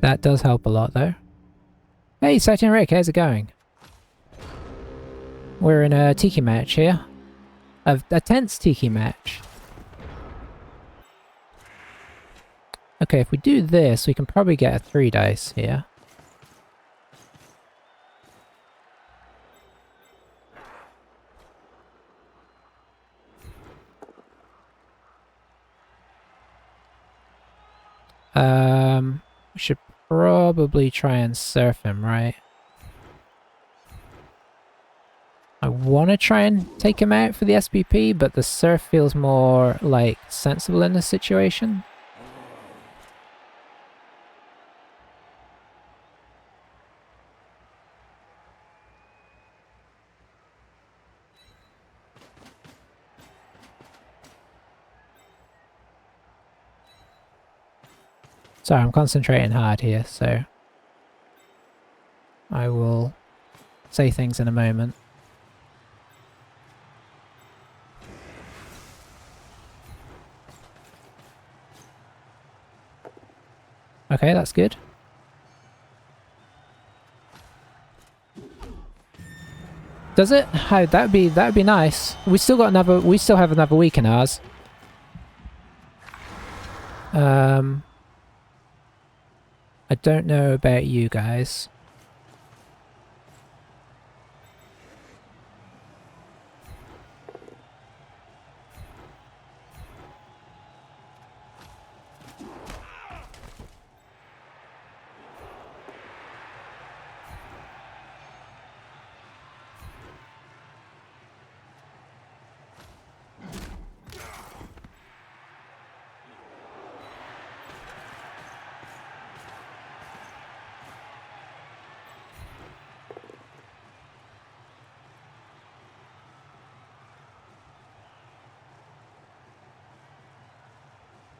That does help a lot though. Hey Satan Rick, how's it going? We're in a Tiki match here. A tense Tiki match. Okay, if we do this, we can probably get a 3 dice here. We should probably try and surf him, right? I want to try and take him out for the SPP, but the surf feels more, like, sensible in this situation. Sorry, I'm concentrating hard here, so I will say things in a moment. Okay, that's good. Does it? How that'd be nice. We still have another week in ours. I don't know about you guys.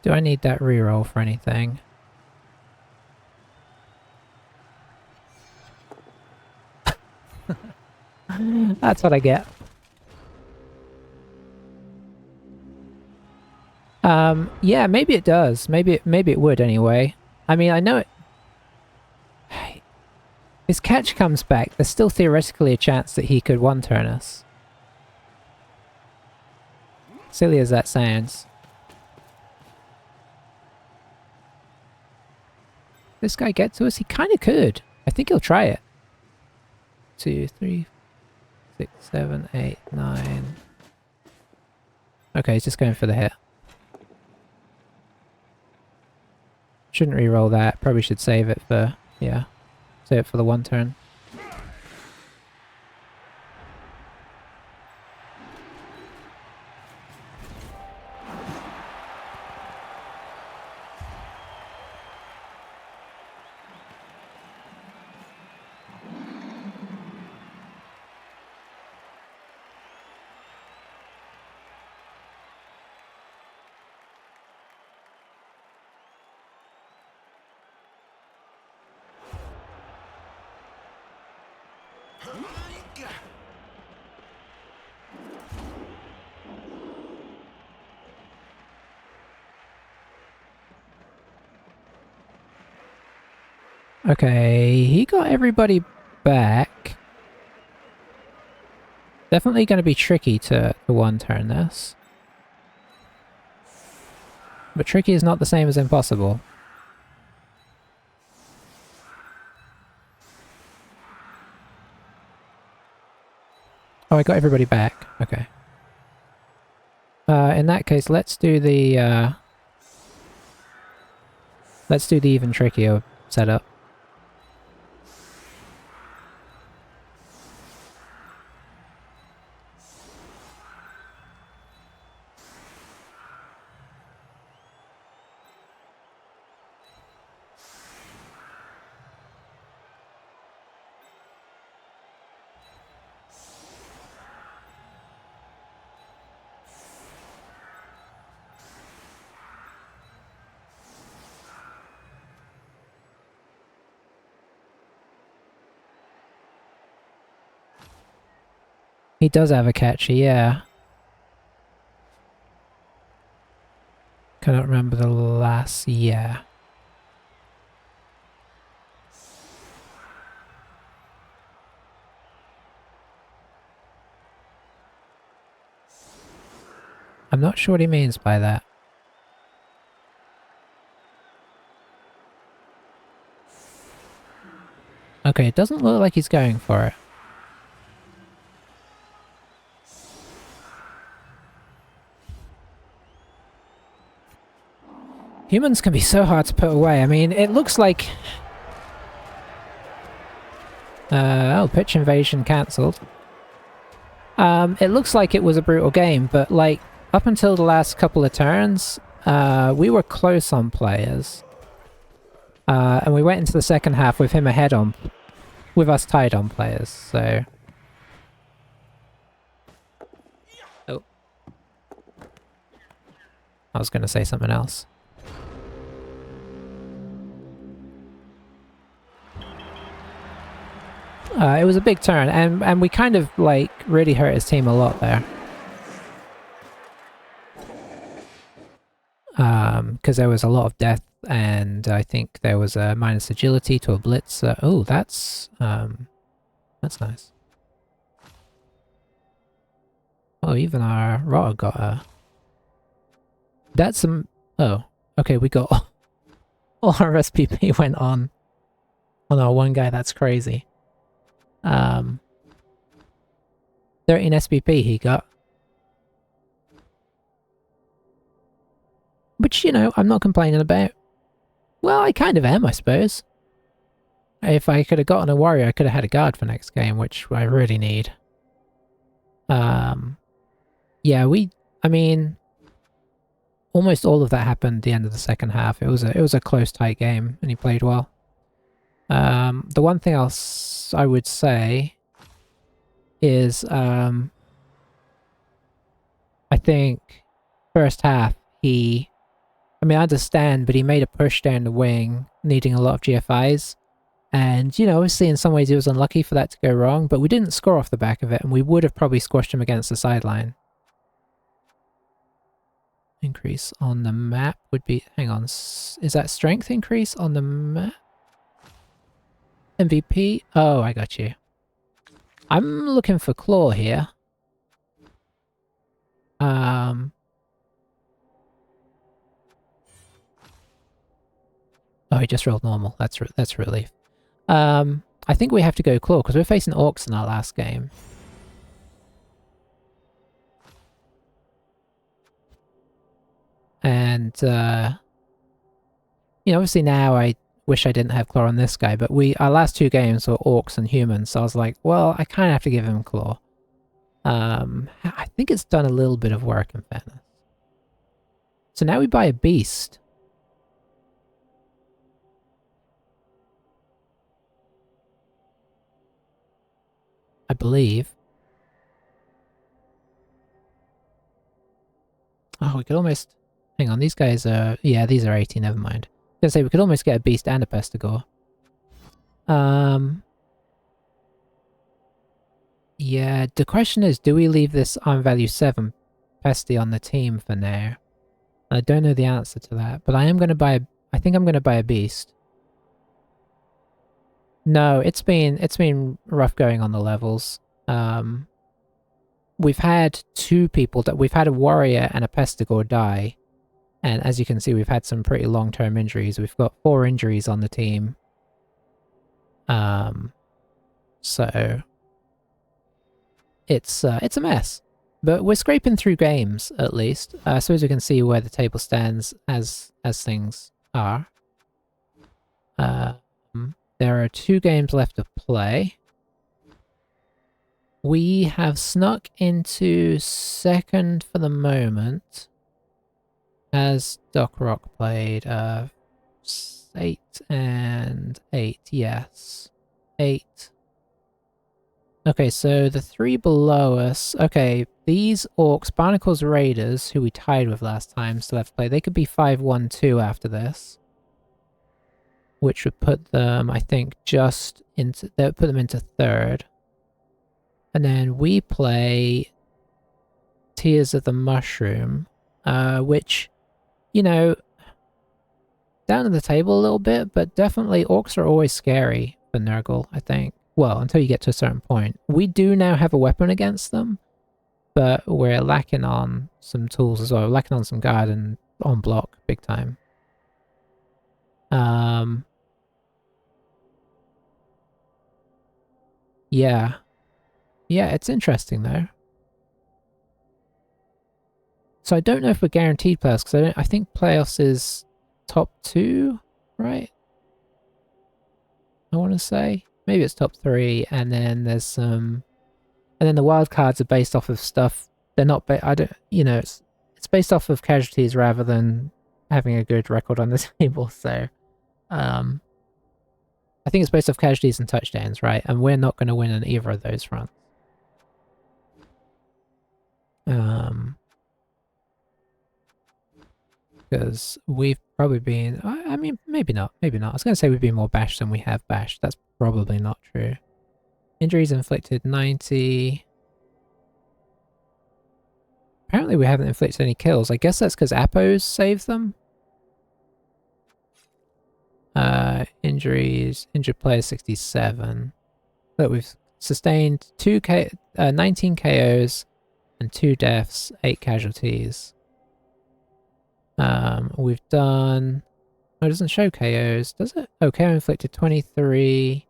Do I need that reroll for anything? That's what I get. Yeah, maybe it does. Maybe it would anyway. I mean, I know it. His catch comes back. There's still theoretically a chance that he could one-turn us. Silly as that sounds. This guy get to us? He kind of could. I think he'll try it. 2, 3, 6, 7, 8, 9. Okay, he's just going for the hit. Shouldn't re-roll that. Probably should save it for... yeah. Save it for the one turn. Okay, he got everybody back. Definitely going to be tricky to one-turn this. But tricky is not the same as impossible. Oh, I got everybody back. Okay. In that case, let's do the even trickier setup. He does have a catcher, yeah. Cannot remember the last, yeah. I'm not sure what he means by that. Okay, it doesn't look like he's going for it. Humans can be so hard to put away. I mean, it looks like... oh, pitch invasion cancelled. It looks like it was a brutal game, but like, up until the last couple of turns, we were close on players. And we went into the second half with him ahead on... with us tied on players, so... Oh. I was gonna say something else. It was a big turn, and we kind of, like, really hurt his team a lot there. Because there was a lot of death, and I think there was a minus agility to a blitz. Oh, that's nice. Oh, even our rotter got a... That's some... Oh, okay, we got... all our SPP went on our one guy, that's crazy. 13 SPP he got. Which, you know, I'm not complaining about. Well, I kind of am, I suppose. If I could have gotten a warrior, I could have had a guard for next game, which I really need. Yeah, I mean, almost all of that happened at the end of the second half. It was a close, tight game, and he played well. The one thing else I would say is, I think first half I mean, I understand, but he made a push down the wing, needing a lot of GFIs. And, you know, obviously in some ways he was unlucky for that to go wrong, but we didn't score off the back of it, and we would have probably squashed him against the sideline. Increase on the map would be... Hang on, is that strength increase on the map? MVP? Oh, I got you. I'm looking for Claw here. Oh, he just rolled normal. That's a relief. I think we have to go Claw, because we're facing Orcs in our last game. And, you know, obviously now I wish I didn't have Claw on this guy, but our last two games were Orcs and Humans, so I was like, well, I kind of have to give him Claw. I think it's done a little bit of work, in fairness. So now we buy a Beast. I believe. Oh, we could almost... Hang on, these guys are... Yeah, these are 80, never mind. I was gonna say, we could almost get a Beast and a Pestigore. Yeah, the question is, do we leave this on value 7 Pesty on the team for now? I don't know the answer to that, but I am going to buy I think I'm going to buy a Beast. No, it's been rough going on the levels. We've had two people we've had a Warrior and a Pestigore die. And as you can see, we've had some pretty long-term injuries. We've got 4 injuries on the team. So... It's a mess. But we're scraping through games, at least. I suppose we can see where the table stands as things are. There are 2 games left to play. We have snuck into second for the moment. As Doc Rock played 8 and 8, yes. 8. Okay, so the 3 below us... Okay, these Orcs, Barnacles Raiders, who we tied with last time, still have to play. They could be 5-1-2 after this. Which would put them, I think, just into... That would put them into third. And then we play Tears of the Mushroom, which, you know, down in the table a little bit, but definitely Orcs are always scary for Nurgle, I think. Well, until you get to a certain point. We do now have a weapon against them, but we're lacking on some tools as well. We're lacking on some guard and on block, big time. Yeah. Yeah, it's interesting though. So I don't know if we're guaranteed playoffs, because I think playoffs is top 2, right? I want to say. Maybe it's top 3, and then there's some... And then the wild cards are based off of stuff. They're not... I don't... You know, it's based off of casualties rather than having a good record on the table, so... I think it's based off casualties and touchdowns, right? And we're not going to win on either of those fronts. Because we've probably been... I mean, maybe not. Maybe not. I was going to say we've been more bashed than we have bashed. That's probably not true. Injuries inflicted 90. Apparently we haven't inflicted any kills. I guess that's because Appos saved them. Injuries. Injured player 67. Look, we've sustained 19 KOs and 2 deaths, 8 casualties. We've done... Oh, it doesn't show KOs, does it? Oh, KO inflicted 23,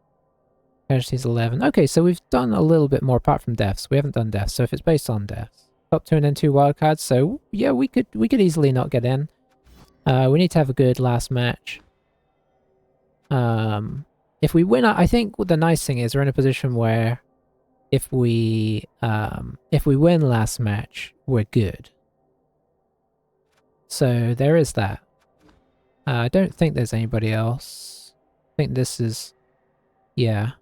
casualties 11. Okay, so we've done a little bit more apart from deaths. We haven't done deaths, so if it's based on deaths. Top 2 and then 2 wildcards, so yeah, we could easily not get in. We need to have a good last match. If we win, I think the nice thing is we're in a position where if we win last match, we're good. So there is that. I don't think there's anybody else. I think this is... Yeah.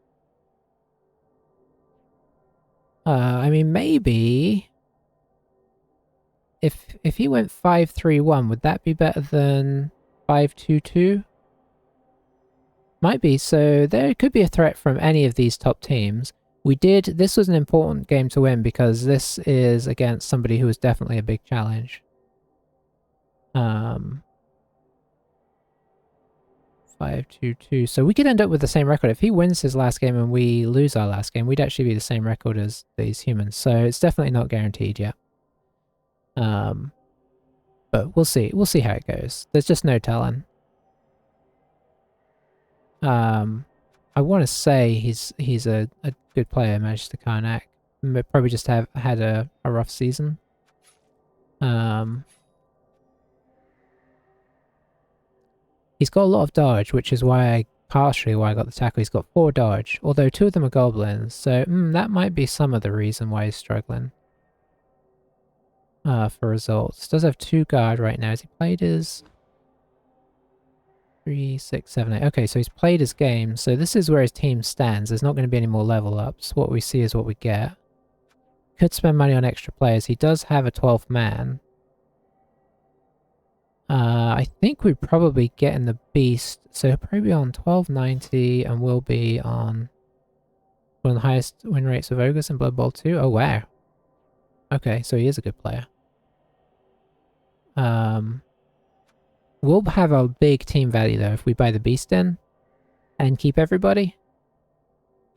I mean, maybe... If he went 5-3-1, would that be better than 5-2-2? Might be, so there could be a threat from any of these top teams. This was an important game to win because this is against somebody who was definitely a big challenge. 5-2-2. So we could end up with the same record. If he wins his last game and we lose our last game, we'd actually be the same record as these humans. So it's definitely not guaranteed yet. But we'll see. We'll see how it goes. There's just no telling. I want to say he's a good player, Magister Karnak. Probably just had a rough season. He's got a lot of dodge, which is partially why I got the tackle. He's got 4 dodge, although 2 of them are goblins, so that might be some of the reason why he's struggling. For results. Does have 2 guard right now. Has he played his... 3, 6, 7, 8. Okay, so he's played his game, so this is where his team stands. There's not going to be any more level ups. What we see is what we get. Could spend money on extra players. He does have a 12th man. I think we'd probably get in the Beast, so he'll probably be on 1290 and we'll be on one of the highest win rates of Ogres in Blood Bowl 2. Oh, wow. Okay, so he is a good player. We'll have a big team value though if we buy the Beast in and keep everybody.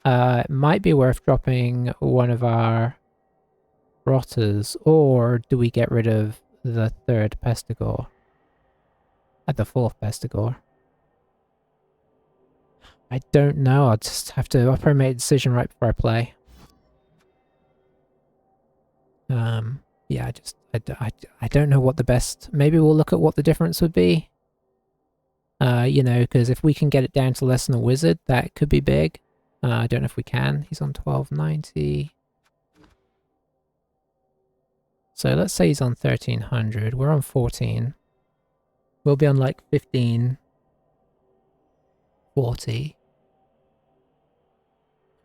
It might be worth dropping one of our Rotters, or do we get rid of the 3rd Pestigore? At the 4th Pestigore. I don't know, I'll probably make a decision right before I play. Yeah, I don't know what the best... Maybe we'll look at what the difference would be. You know, because if we can get it down to less than a wizard, that could be big. I don't know if we can. He's on 1290. So let's say he's on 1300. We're on 14. We'll be on like 1540.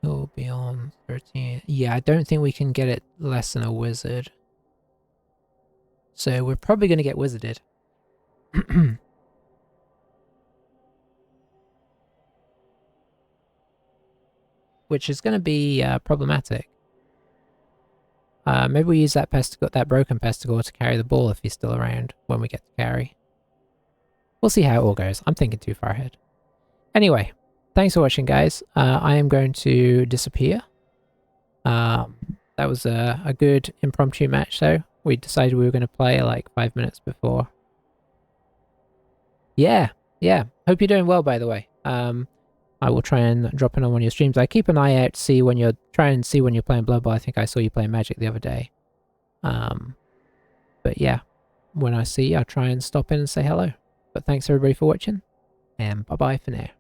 We'll be on 13. Yeah, I don't think we can get it less than a wizard. So we're probably going to get wizarded. Which is going to be problematic. Maybe we use that broken Pestigore to carry the ball if he's still around when we get to carry. We'll see how it all goes. I'm thinking too far ahead. Anyway, thanks for watching, guys. I am going to disappear. That was a good impromptu match, though. We decided we were going to play like 5 minutes before. Yeah. Hope you're doing well, by the way. I will try and drop in on one of your streams. I keep an eye out to see when you're playing Blood Bowl. I think I saw you playing Magic the other day. But yeah, when I see you, I'll try and stop in and say hello. But thanks everybody for watching, and bye-bye for now.